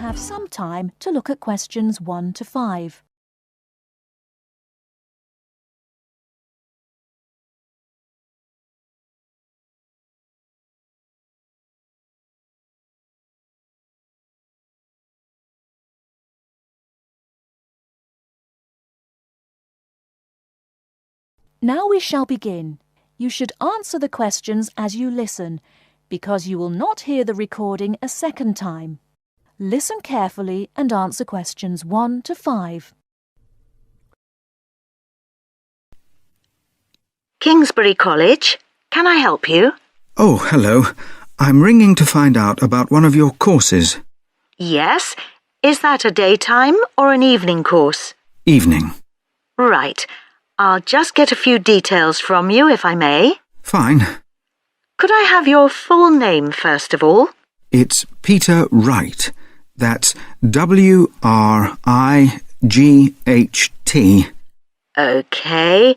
have some time to look at questions 1 to 5. Now we shall begin. You should answer the questions as you listen, because you will not hear the recording a second time. Listen carefully and answer questions 1 to 5. Kingsbury College, can I help you? Oh, hello. I'm ringing to find out about one of your courses. Yes. Is that a daytime or an evening course? Evening. Right. I'll just get a few details from you, if I may. Fine. Could I have your full name, first of all? It's Peter Wright. That's W-R-I-G-H-T. OK.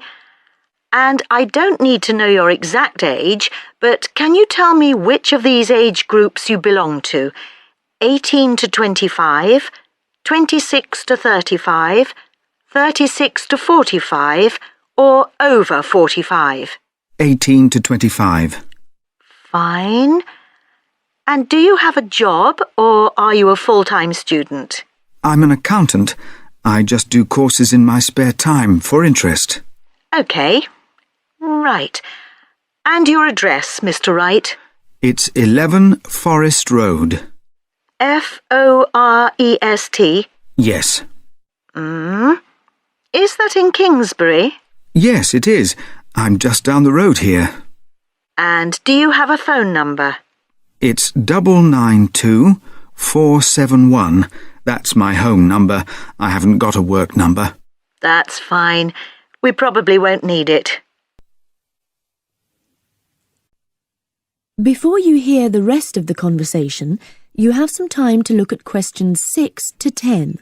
And I don't need to know your exact age, but can you tell me which of these age groups you belong to? 18 to 25, 26 to 35, 36 to 45, or over 45? 18 to 25. Fine. And do you have a job, or are you a full-time student? I'm an accountant. I just do courses in my spare time for interest. OK. Right. And your address, Mr. Wright? It's 11 Forest Road. Forest? Yes. Is that in Kingsbury? Yes, it is. I'm just down the road here. And do you have a phone number? It's 992471. That's my home number. I haven't got a work number. That's fine. We probably won't need it. Before you hear the rest of the conversation, you have some time to look at questions 6 to 10.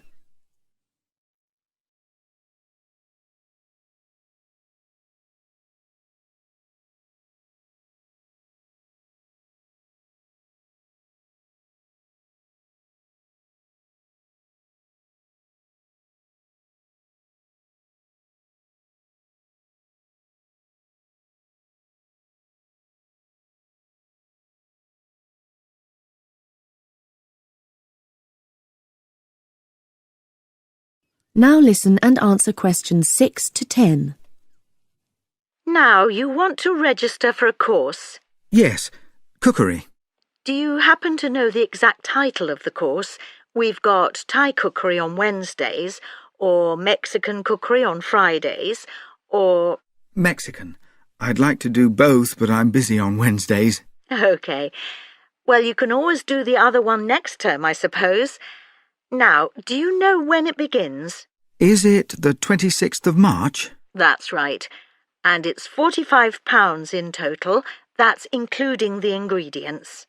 Now listen and answer questions 6 to 10. Now, you want to register for a course. Yes, cookery. Do you happen to know the exact title of the course? We've got Thai cookery on Wednesdays, or Mexican cookery on Fridays, or... Mexican. I'd like to do both, but I'm busy on Wednesdays. OK. Well, you can always do the other one next term, I suppose. Now, do you know when it begins? Is it the 26th of March? That's right. And it's £45 in total. That's including the ingredients.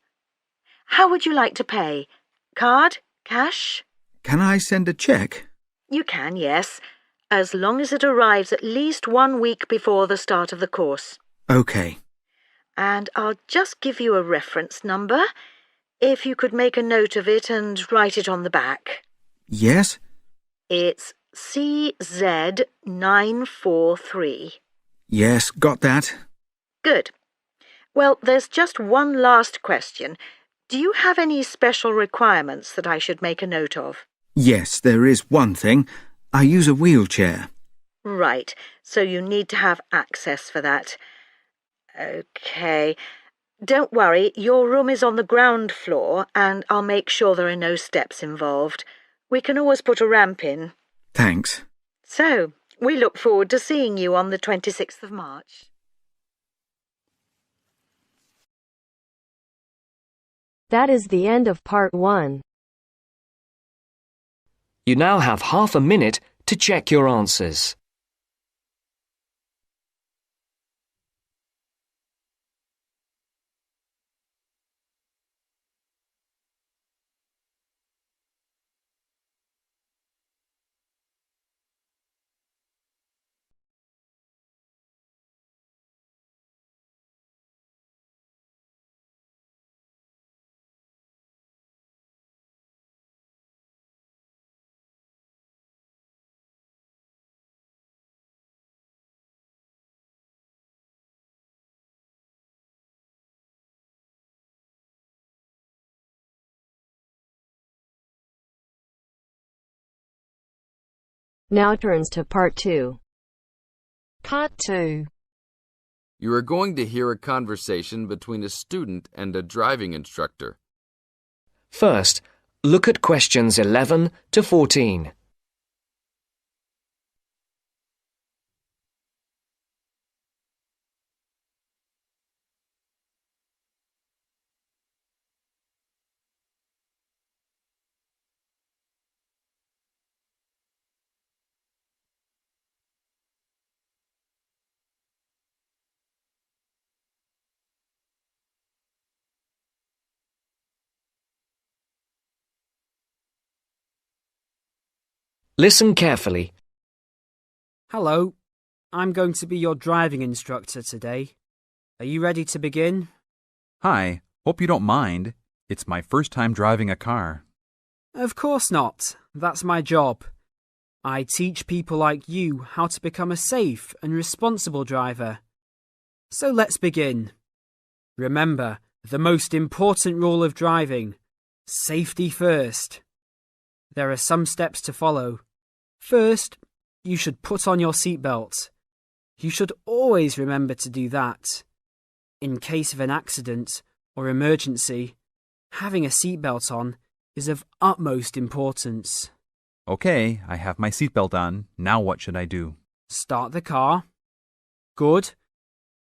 How would you like to pay? Card? Cash? Can I send a cheque? You can, yes, as long as it arrives at least 1 week before the start of the course. OK. And I'll just give you a reference number, if you could make a note of it and write it on the back. Yes? It's CZ943. Yes, got that. Good. Well, there's just one last question. Do you have any special requirements that I should make a note of? Yes, there is one thing. I use a wheelchair. Right, so you need to have access for that. OK. Don't worry, your room is on the ground floor and I'll make sure there are no steps involved. We can always put a ramp in. Thanks. So, we look forward to seeing you on the 26th of March. That is the end of part 1. You now have half a minute to check your answers. Now turns to part 2. Part 2. You are going to hear a conversation between a student and a driving instructor. First, look at questions 11 to 14. Listen carefully. Hello, I'm going to be your driving instructor today. Are you ready to begin? Hi, hope you don't mind. It's my first time driving a car. Of course not. That's my job. I teach people like you how to become a safe and responsible driver. So let's begin. Remember, the most important rule of driving: safety first. There are some steps to follow. First, you should put on your seatbelt. You should always remember to do that. In case of an accident or emergency, having a seatbelt on is of utmost importance. Okay, I have my seatbelt on. Now what should I do? Start the car. Good.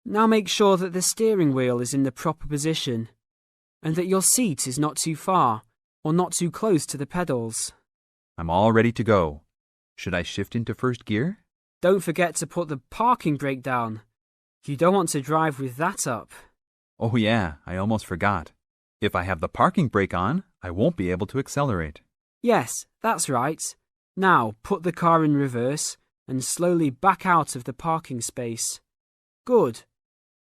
Now make sure that the steering wheel is in the proper position and that your seat is not too far or not too close to the pedals. I'm all ready to go. Should I shift into first gear? Don't forget to put the parking brake down. You don't want to drive with that up. Oh yeah, I almost forgot. If I have the parking brake on, I won't be able to accelerate. Yes, that's right. Now put the car in reverse and slowly back out of the parking space. Good.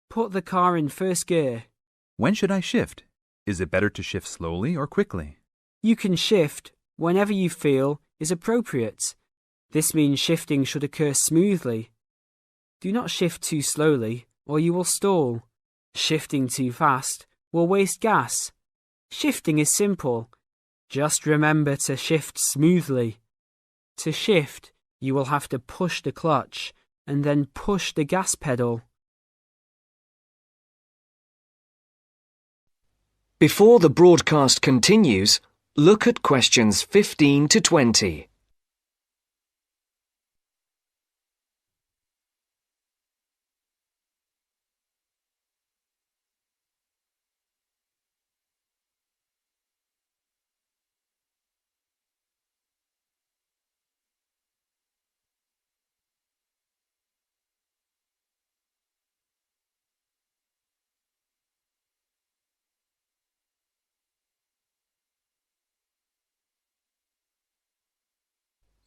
Put the car in first gear. When should I shift? Is it better to shift slowly or quickly? You can shift whenever you feel is appropriate. This means shifting should occur smoothly. Do not shift too slowly or you will stall. Shifting too fast will waste gas. Shifting is simple. Just remember to shift smoothly. To shift, you will have to push the clutch and then push the gas pedal. Before the broadcast continues, look at questions 15 to 20.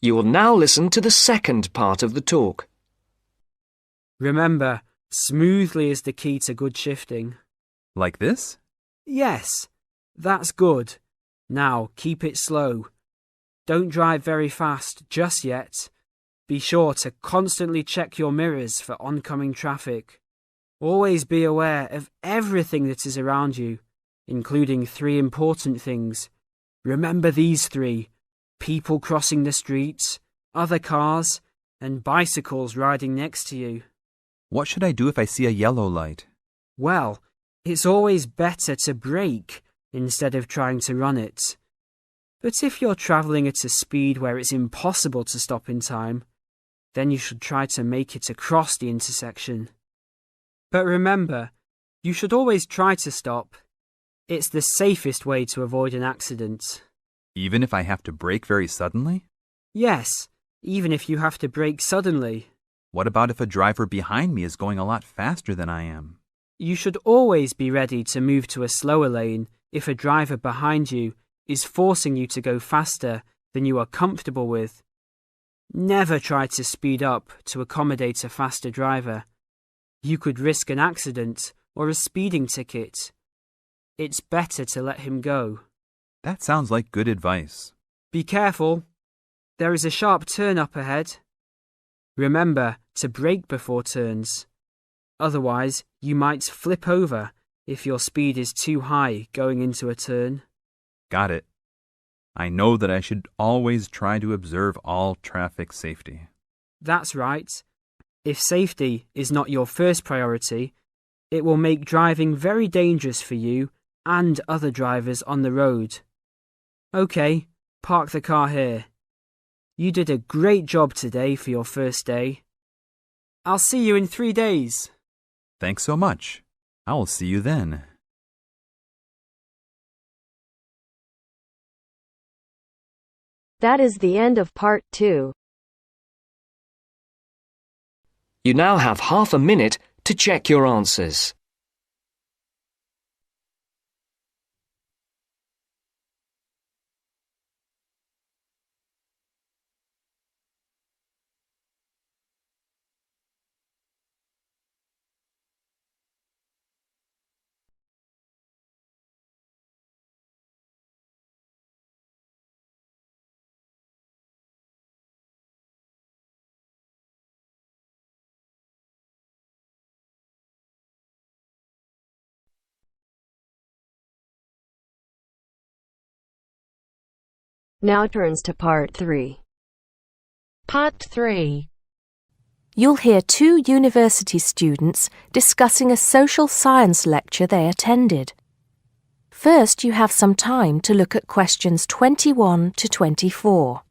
You will now listen to the second part of the talk. Remember, smoothly is the key to good shifting. Like this? Yes, that's good. Now keep it slow. Don't drive very fast just yet. Be sure to constantly check your mirrors for oncoming traffic. Always be aware of everything that is around you, including 3 important things. Remember these 3: people crossing the streets, other cars, and bicycles riding next to you. What should I do if I see a yellow light? Well, it's always better to brake instead of trying to run it. But if you're travelling at a speed where it's impossible to stop in time, then you should try to make it across the intersection. But remember, you should always try to stop. It's the safest way to avoid an accident. Even if I have to brake very suddenly? Yes, even if you have to brake suddenly. What about if a driver behind me is going a lot faster than I am? You should always be ready to move to a slower lane if a driver behind you is forcing you to go faster than you are comfortable with. Never try to speed up to accommodate a faster driver. You could risk an accident or a speeding ticket. It's better to let him go. That sounds like good advice. Be careful. There is a sharp turn up ahead. Remember to brake before turns. Otherwise, you might flip over if your speed is too high going into a turn. Got it. I know that I should always try to observe all traffic safety. That's right. If safety is not your first priority, it will make driving very dangerous for you and other drivers on the road. Okay, park the car here. You did a great job today for your first day. I'll see you in 3 days. Thanks so much. I will see you then. That is the end of part 2. You now have half a minute to check your answers. Now turns to part 3. Part 3. You'll hear 2 university students discussing a social science lecture they attended. First, you have some time to look at questions 21 to 24.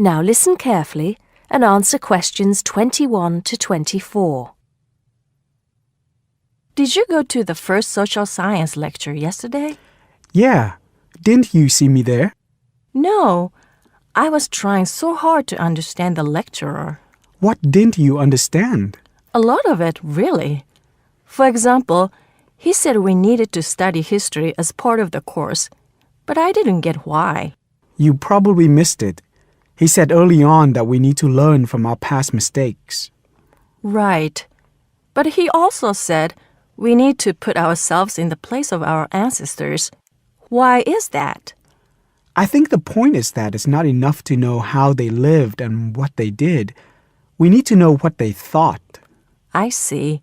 Now listen carefully and answer questions 21 to 24. Did you go to the first social science lecture yesterday? Yeah. Didn't you see me there? No. I was trying so hard to understand the lecturer. What didn't you understand? A lot of it, really. For example, he said we needed to study history as part of the course, but I didn't get why. You probably missed it. He said early on that we need to learn from our past mistakes. Right. But he also said we need to put ourselves in the place of our ancestors. Why is that? I think the point is that it's not enough to know how they lived and what they did. We need to know what they thought. I see.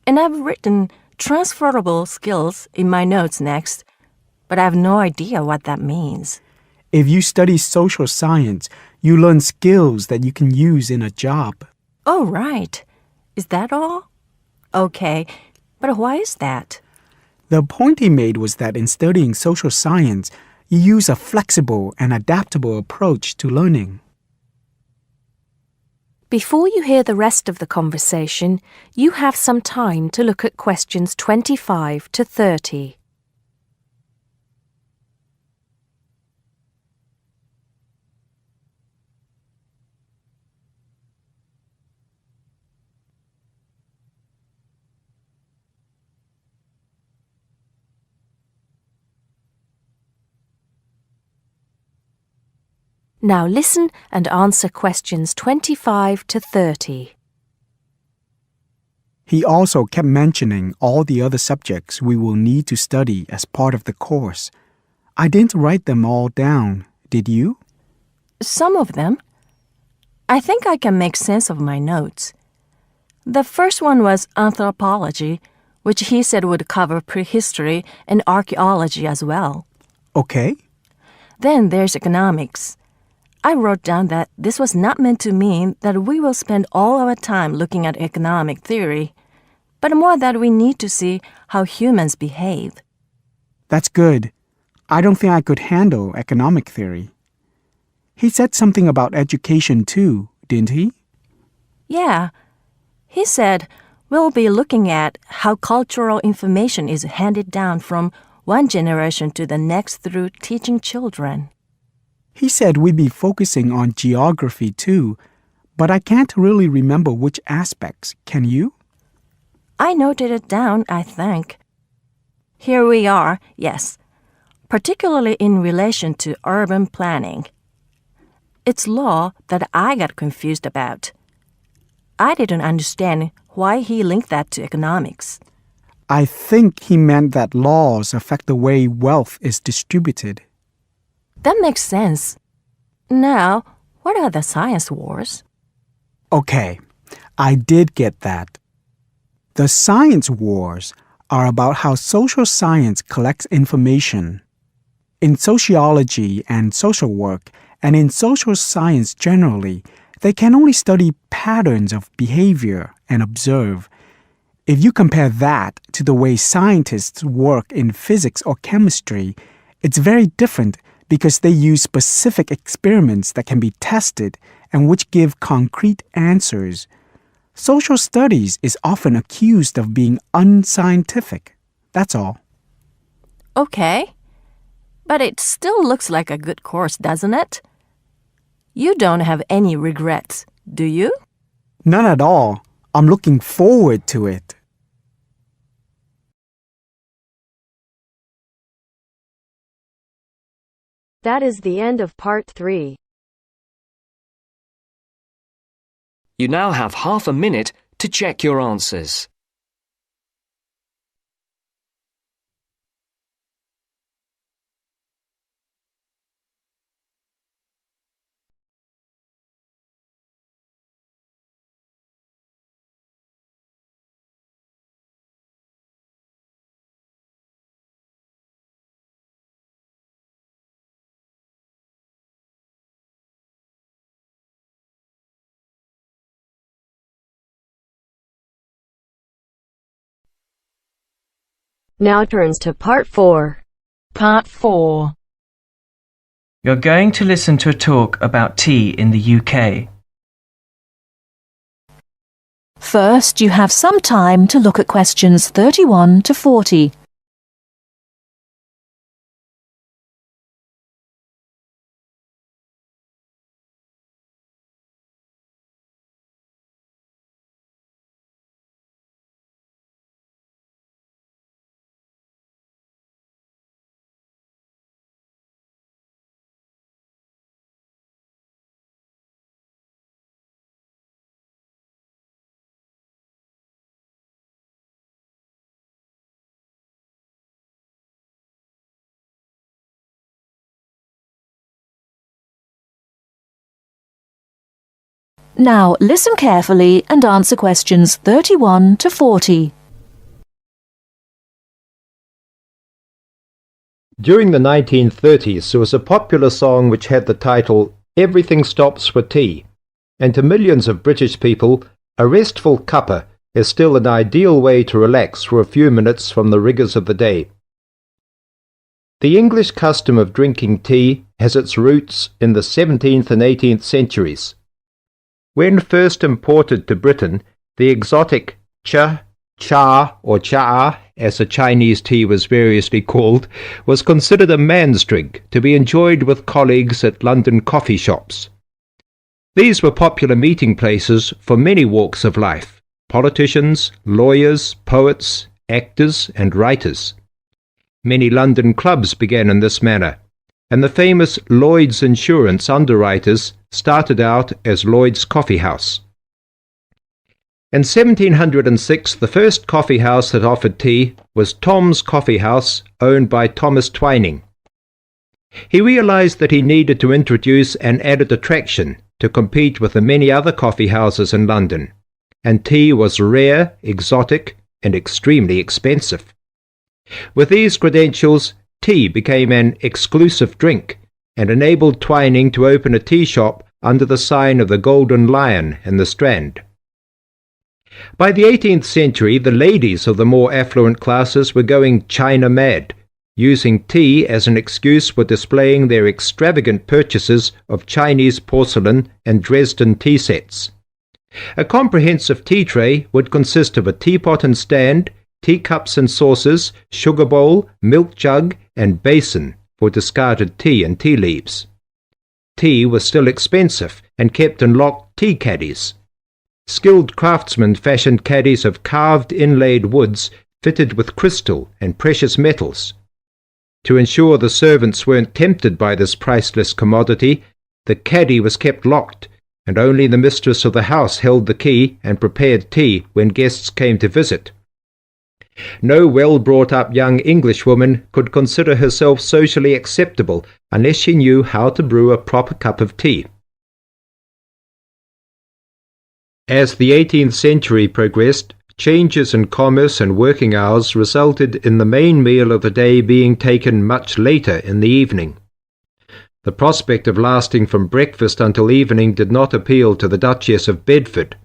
And I've written transferable skills in my notes next, but I have no idea what that means. If you study social science, you learn skills that you can use in a job. Oh, right. Is that all? Okay, but why is that? The point he made was that in studying social science, you use a flexible and adaptable approach to learning. Before you hear the rest of the conversation, you have some time to look at questions 25 to 30. Now listen and answer questions 25 to 30. He also kept mentioning all the other subjects we will need to study as part of the course. I didn't write them all down, did you? Some of them. I think I can make sense of my notes. The first one was anthropology, which he said would cover prehistory and archaeology as well. Okay. Then there's economics. I wrote down that this was not meant to mean that we will spend all our time looking at economic theory, but more that we need to see how humans behave. That's good. I don't think I could handle economic theory. He said something about education too, didn't he? Yeah. He said we'll be looking at how cultural information is handed down from one generation to the next through teaching children. He said we'd be focusing on geography too, but I can't really remember which aspects. Can you? I noted it down, I think. Here we are, yes, particularly in relation to urban planning. It's law that I got confused about. I didn't understand why he linked that to economics. I think he meant that laws affect the way wealth is distributed. That makes sense. Now, what are the science wars? Okay, I did get that. The science wars are about how social science collects information. In sociology and social work, and in social science generally, they can only study patterns of behavior and observe. If you compare that to the way scientists work in physics or chemistry, it's very different because they use specific experiments that can be tested and which give concrete answers. Social studies is often accused of being unscientific. That's all. Okay. But it still looks like a good course, doesn't it? You don't have any regrets, do you? None at all. I'm looking forward to it. That is the end of part 3. You now have half a minute to check your answers. Now turns to part 4. Part 4. You're going to listen to a talk about tea in the UK. First, you have some time to look at questions 31 to 40. Now listen carefully and answer questions 31 to 40. During the 1930s, there was a popular song which had the title, "Everything Stops for Tea," and to millions of British people, a restful cuppa is still an ideal way to relax for a few minutes from the rigours of the day. The English custom of drinking tea has its roots in the 17th and 18th centuries. When first imported to Britain, the exotic cha, or cha, as the Chinese tea was variously called, was considered a man's drink to be enjoyed with colleagues at London coffee shops. These were popular meeting places for many walks of life: politicians, lawyers, poets, actors, and writers. Many London clubs began in this manner, and the famous Lloyd's Insurance underwriters started out as Lloyd's Coffee House. In 1706, the first coffee house that offered tea was Tom's Coffee House, owned by Thomas Twining. He realized that he needed to introduce an added attraction to compete with the many other coffee houses in London, and tea was rare, exotic, and extremely expensive. With these credentials, tea became an exclusive drink and enabled Twining to open a tea shop under the sign of the Golden Lion in the Strand. By the 18th century, the ladies of the more affluent classes were going China mad, using tea as an excuse for displaying their extravagant purchases of Chinese porcelain and Dresden tea sets. A comprehensive tea tray would consist of a teapot and stand, teacups and saucers, sugar bowl, milk jug, and basin for discarded tea and tea leaves. Tea was still expensive and kept in locked tea caddies. Skilled craftsmen fashioned caddies of carved inlaid woods fitted with crystal and precious metals. To ensure the servants weren't tempted by this priceless commodity, the caddy was kept locked, and only the mistress of the house held the key and prepared tea when guests came to visit. No well-brought-up young Englishwoman could consider herself socially acceptable unless she knew how to brew a proper cup of tea. As the 18th century progressed, changes in commerce and working hours resulted in the main meal of the day being taken much later in the evening. The prospect of lasting from breakfast until evening did not appeal to the Duchess of Bedford,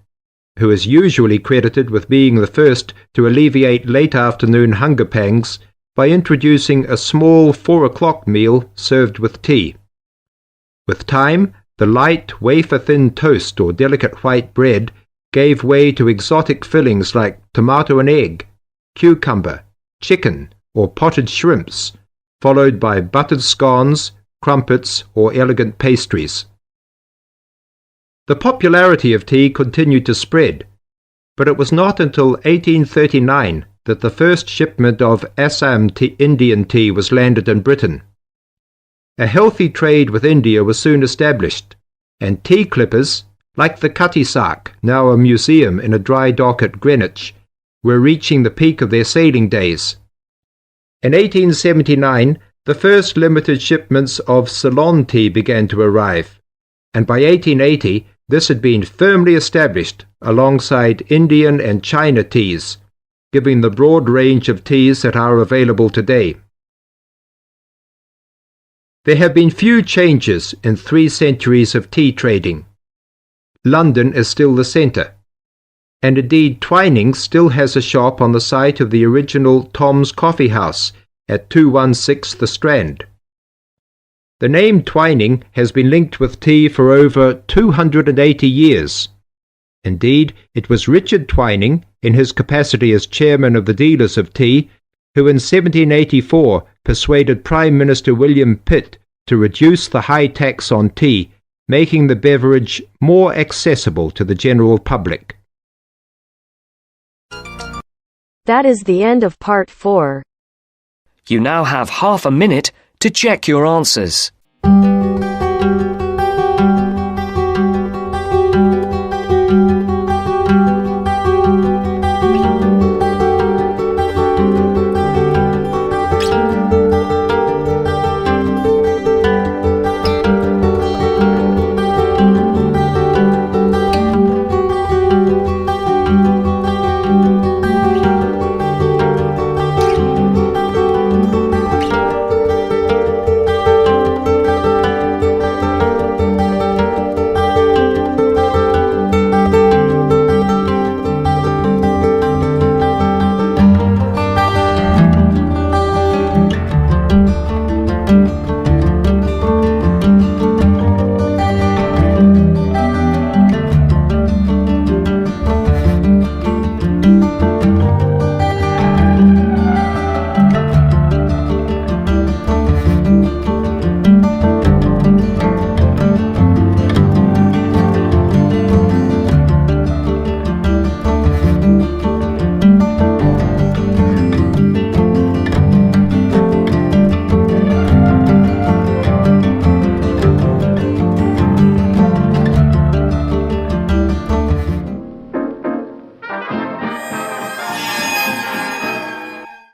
who is usually credited with being the first to alleviate late afternoon hunger pangs by introducing a small 4 o'clock meal served with tea. With time, the light, wafer-thin toast or delicate white bread gave way to exotic fillings like tomato and egg, cucumber, chicken, or potted shrimps, followed by buttered scones, crumpets, or elegant pastries. The popularity of tea continued to spread, but it was not until 1839 that the first shipment of Assam Indian tea was landed in Britain. A healthy trade with India was soon established, and tea clippers, like the Cutty-Sark, now a museum in a dry dock at Greenwich, were reaching the peak of their sailing days. In 1879, the first limited shipments of Ceylon tea began to arrive, and by 1880 this had been firmly established alongside Indian and China teas, giving the broad range of teas that are available today. There have been few changes in 3 centuries of tea trading. London is still the centre, and indeed Twinings still has a shop on the site of the original Tom's Coffee House at 216 The Strand. The name Twining has been linked with tea for over 280 years. Indeed, it was Richard Twining, in his capacity as chairman of the dealers of tea, who in 1784 persuaded Prime Minister William Pitt to reduce the high tax on tea, making the beverage more accessible to the general public. That is the end of part 4. You now have half a minute to check your answers.